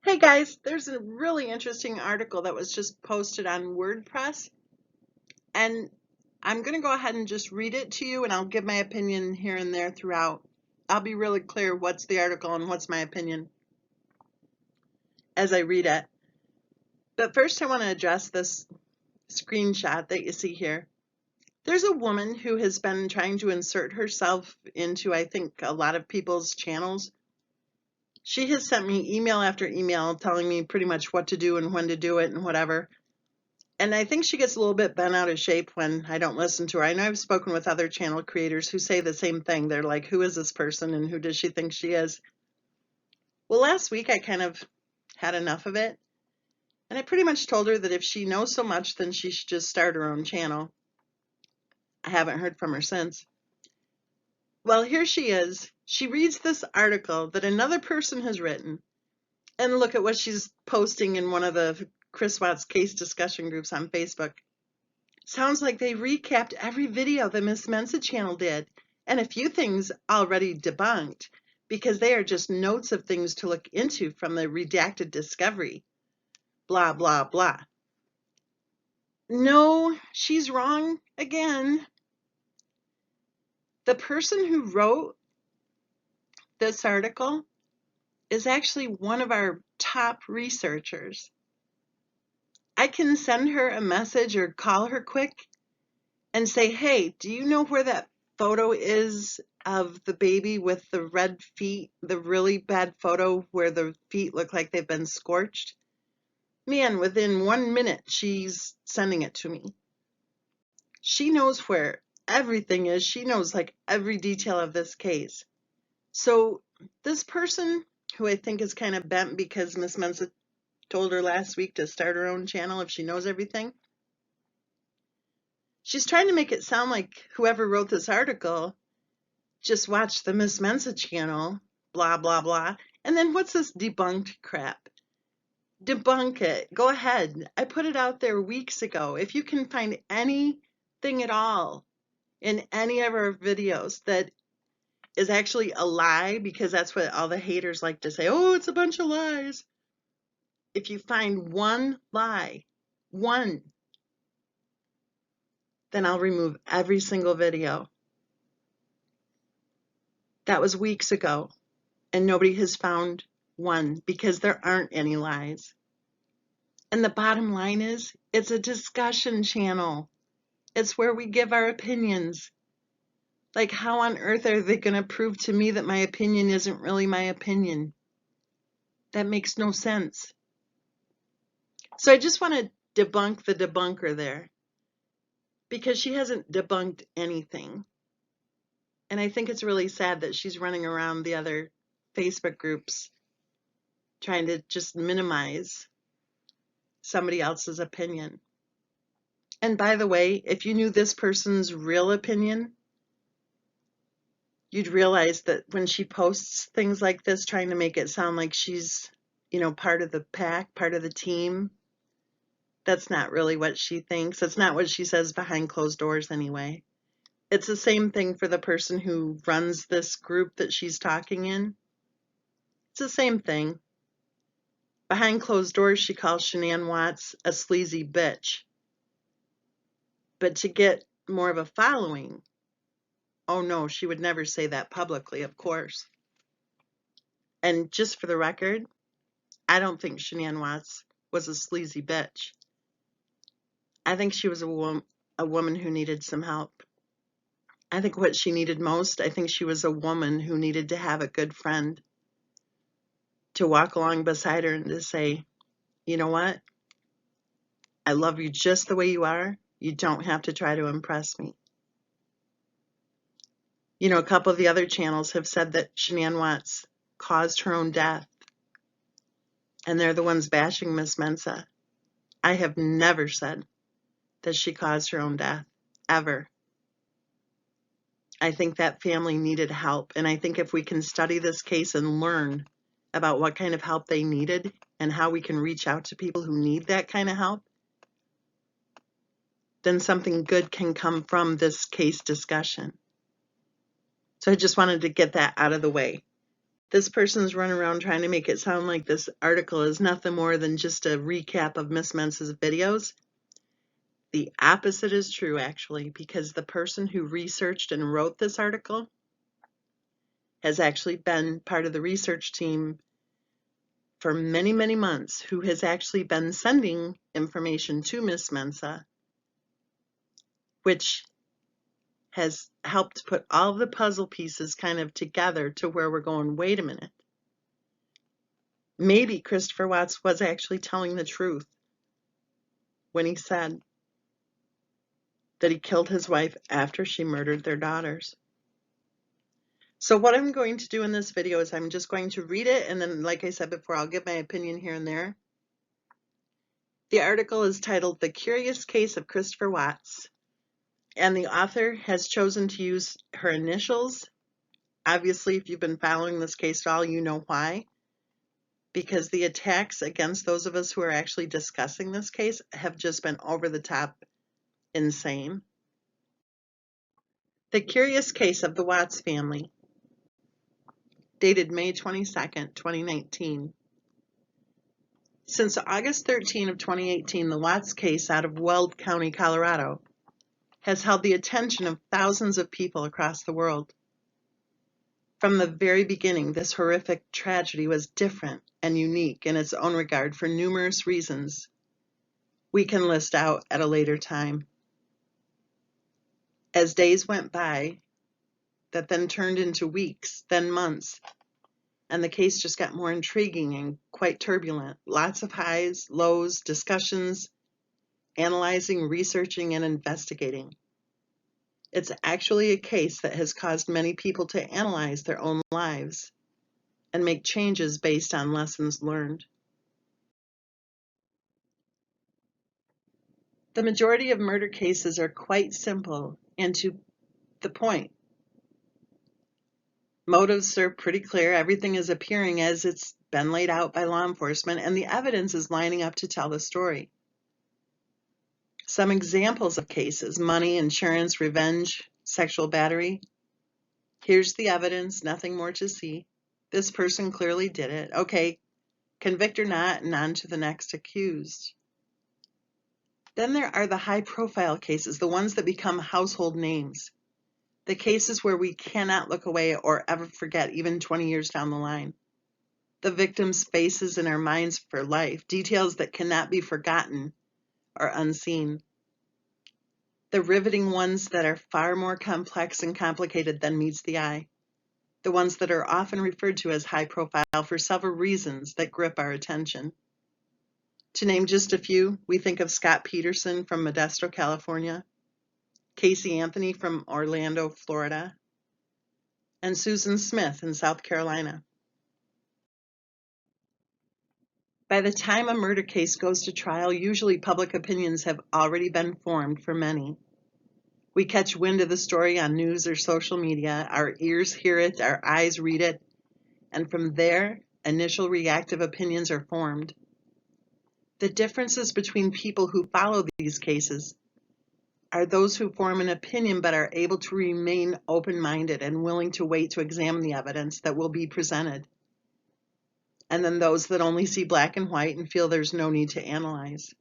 Hey guys, there's a really interesting article that was just posted on WordPress, and I'm going to go ahead and just read it to you, and I'll give my opinion here and there throughout. I'll be really clear what's the article and what's my opinion as I read it. But first, I want to address this screenshot that you see here. There's a woman who has been trying to insert herself into, I think, a lot of people's channels. She has sent me email after email telling me pretty much what to do and when to do it and whatever. And I think she gets a little bit bent out of shape when I don't listen to her. I know I've spoken with other channel creators who say the same thing. They're like, who is this person and who does she think she is? Well, last week I kind of had enough of it. And I pretty much told her that if she knows so much, then she should just start her own channel. I haven't heard from her since. Well, here she is. She reads this article that another person has written. And look at what she's posting in one of the Chris Watts case discussion groups on Facebook. Sounds like they recapped every video the Miss Mensa channel did, and a few things already debunked, because they are just notes of things to look into from the redacted discovery. Blah, blah, blah. No, she's wrong again. The person who wrote this article is actually one of our top researchers. I can send her a message or call her quick and say, hey, do you know where that photo is of the baby with the red feet, the really bad photo where the feet look like they've been scorched? Man, within 1 minute, she's sending it to me. She knows where everything is. She knows like every detail of this case. So this person, who I think is kind of bent because Miss Mensa told her last week to start her own channel if she knows everything, she's trying to make it sound like whoever wrote this article just watched the Miss Mensa channel, blah, blah, blah. And then what's this debunked crap? Debunk it. Go ahead. I put it out there weeks ago. If you can find anything at all in any of our videos that is actually a lie, because that's what all the haters like to say, oh, it's a bunch of lies. If you find one lie, one, then I'll remove every single video. That was weeks ago, and nobody has found one because there aren't any lies. And the bottom line is, it's a discussion channel. It's where we give our opinions. Like, how on earth are they going to prove to me that my opinion isn't really my opinion? That makes no sense. So I just want to debunk the debunker there, because she hasn't debunked anything. And I think it's really sad that she's running around the other Facebook groups trying to just minimize somebody else's opinion. And by the way, if you knew this person's real opinion, you'd realize that when she posts things like this, trying to make it sound like she's, part of the pack, part of the team, that's not really what she thinks. That's not what she says behind closed doors anyway. It's the same thing for the person who runs this group that she's talking in. It's the same thing. Behind closed doors, she calls Shanann Watts a sleazy bitch. But to get more of a following, oh no, she would never say that publicly, of course. And just for the record, I don't think Shanann Watts was a sleazy bitch. I think she was a woman who needed some help. I think what she needed most, I think she was a woman who needed to have a good friend to walk along beside her and to say, you know what? I love you just the way you are. You don't have to try to impress me. A couple of the other channels have said that Shanann Watts caused her own death, and they're the ones bashing Miss Mensa. I have never said that she caused her own death, ever. I think that family needed help, and I think if we can study this case and learn about what kind of help they needed and how we can reach out to people who need that kind of help, then something good can come from this case discussion. So I just wanted to get that out of the way. This person's running around trying to make it sound like this article is nothing more than just a recap of Miss Mensa's videos. The opposite is true, actually, because the person who researched and wrote this article has actually been part of the research team for many, many months, who has actually been sending information to Miss Mensa, which has helped put all of the puzzle pieces kind of together to where we're going, wait a minute. Maybe Christopher Watts was actually telling the truth when he said that he killed his wife after she murdered their daughters. So what I'm going to do in this video is I'm just going to read it, and then, like I said before, I'll give my opinion here and there. The article is titled The Curious Case of Christopher Watts, and the author has chosen to use her initials. Obviously, if you've been following this case at all, you know why. Because the attacks against those of us who are actually discussing this case have just been over the top insane. The Curious Case of the Watts Family, dated May 22nd, 2019. Since August 13 of 2018, the Watts case out of Weld County, Colorado, has held the attention of thousands of people across the world. From the very beginning, this horrific tragedy was different and unique in its own regard for numerous reasons we can list out at a later time. As days went by, that then turned into weeks, then months, and the case just got more intriguing and quite turbulent. Lots of highs, lows, discussions, analyzing, researching, and investigating. It's actually a case that has caused many people to analyze their own lives and make changes based on lessons learned. The majority of murder cases are quite simple and to the point. Motives are pretty clear. Everything is appearing as it's been laid out by law enforcement, and the evidence is lining up to tell the story. Some examples of cases: money, insurance, revenge, sexual battery. Here's the evidence, nothing more to see. This person clearly did it. Okay, convict or not, and on to the next accused. Then there are the high-profile cases, the ones that become household names. The cases where we cannot look away or ever forget, even 20 years down the line. The victims' faces in our minds for life, details that cannot be forgotten or unseen. The riveting ones that are far more complex and complicated than meets the eye. The ones that are often referred to as high profile for several reasons that grip our attention. To name just a few, we think of Scott Peterson from Modesto, California, Casey Anthony from Orlando, Florida, and Susan Smith in South Carolina. By the time a murder case goes to trial, usually public opinions have already been formed for many. We catch wind of the story on news or social media, our ears hear it, our eyes read it, and from there, initial reactive opinions are formed. The differences between people who follow these cases are those who form an opinion but are able to remain open-minded and willing to wait to examine the evidence that will be presented. And then those that only see black and white and feel there's no need to analyze.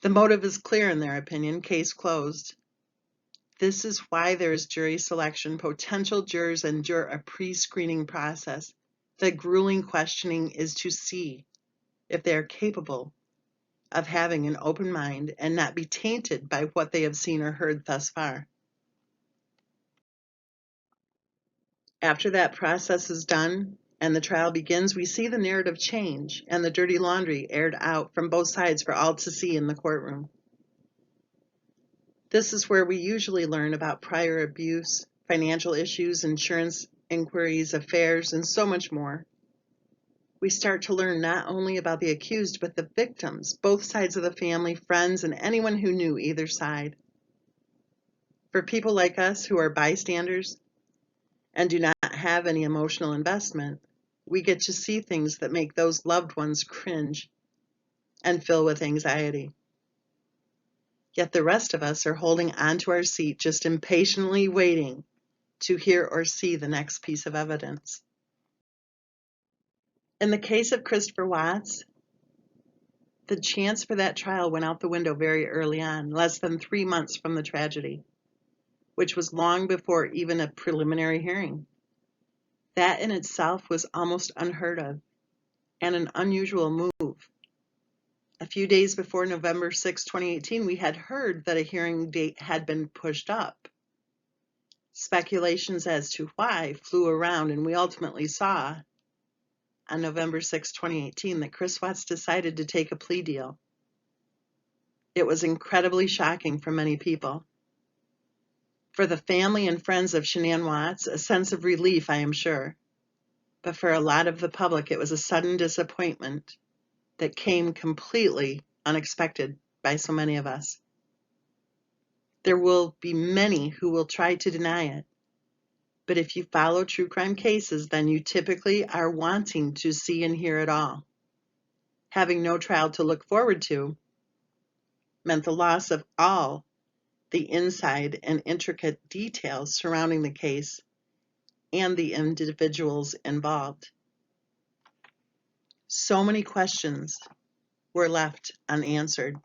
The motive is clear in their opinion, case closed. This is why there is jury selection. Potential jurors endure a pre-screening process. The grueling questioning is to see if they are capable of having an open mind and not be tainted by what they have seen or heard thus far. After that process is done and the trial begins, we see the narrative change and the dirty laundry aired out from both sides for all to see in the courtroom. This is where we usually learn about prior abuse, financial issues, insurance inquiries, affairs, and so much more. We start to learn not only about the accused, but the victims, both sides of the family, friends, and anyone who knew either side. For people like us who are bystanders and do not have any emotional investment, we get to see things that make those loved ones cringe and fill with anxiety. Yet the rest of us are holding onto our seat, just impatiently waiting to hear or see the next piece of evidence. In the case of Christopher Watts, the chance for that trial went out the window very early on, less than 3 months from the tragedy, which was long before even a preliminary hearing. That in itself was almost unheard of and an unusual move. A few days before November 6, 2018, we had heard that a hearing date had been pushed up. Speculations as to why flew around, and we ultimately saw on November 6, 2018, that Chris Watts decided to take a plea deal. It was incredibly shocking for many people. For the family and friends of Shanann Watts, a sense of relief, I am sure. But for a lot of the public, it was a sudden disappointment that came completely unexpected by so many of us. There will be many who will try to deny it. But if you follow true crime cases, then you typically are wanting to see and hear it all. Having no trial to look forward to meant the loss of all the inside and intricate details surrounding the case and the individuals involved. So many questions were left unanswered.